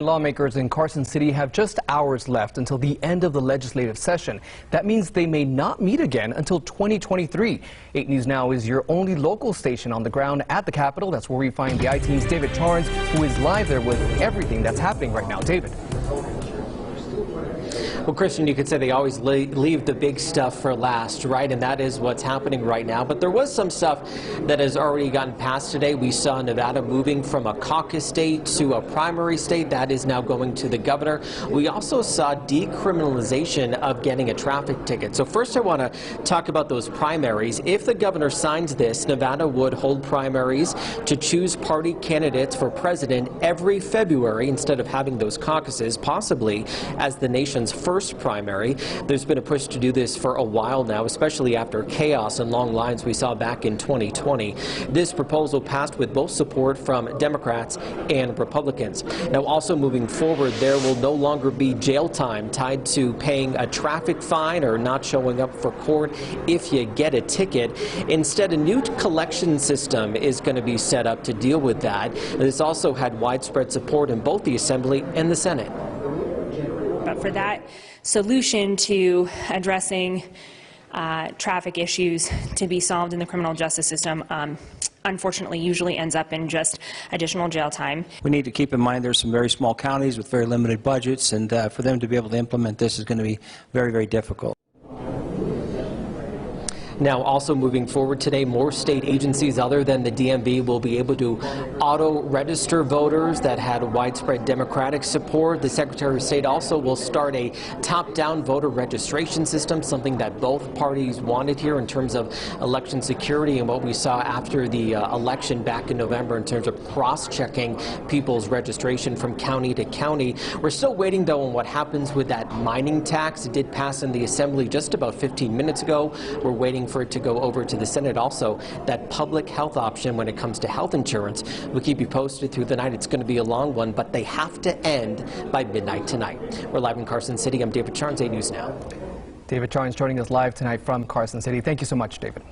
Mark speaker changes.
Speaker 1: Lawmakers in Carson City have just hours left until the end of the legislative session. That means they may not meet again until 2023. 8 News Now is your only local station on the ground at the Capitol. That's where we find the ITV's David Charnes, who is live there with everything that's happening right now. David.
Speaker 2: Well, Christian, you could say they always leave the big stuff for last, right? And that is what's happening right now. But there was some stuff that has already gotten passed today. We saw Nevada moving from a caucus state to a primary state. That is now going to the governor. We also saw decriminalization of getting a traffic ticket. So first I want to talk about those primaries. If the governor signs this, Nevada would hold primaries to choose party candidates for president every February instead of having those caucuses, possibly as the nation's first primary. There's been a push to do this for a while now, especially after chaos and long lines we saw back in 2020. This proposal passed with both support from Democrats and Republicans. Now, also moving forward, there will no longer be jail time tied to paying a traffic fine or not showing up for court if you get a ticket. Instead, a new collection system is going to be set up to deal with that. This also had widespread support in both the Assembly and the Senate.
Speaker 3: But for that solution to addressing traffic issues to be solved in the criminal justice system, unfortunately usually ends up in just additional jail time.
Speaker 4: We need to keep in mind there's some very small counties with very limited budgets, and for them to be able to implement this is going to be very, very difficult.
Speaker 2: Now, also moving forward today, more state agencies other than the DMV will be able to auto-register voters that had widespread Democratic support. The Secretary of State also will start a top-down voter registration system, something that both parties wanted here in terms of election security and what we saw after the election back in November in terms of cross-checking people's registration from county to county. We're still waiting, though, on what happens with that mining tax. It did pass in the Assembly just about 15 minutes ago. We're waiting for it to go over to the Senate. Also, that public health option when it comes to health insurance. We'll keep you posted through the night. It's going to be a long one, but they have to end by midnight tonight. We're live in Carson City. I'm David Charnes, 8 News Now.
Speaker 1: David Charnes joining us live tonight from Carson City. Thank you so much, David.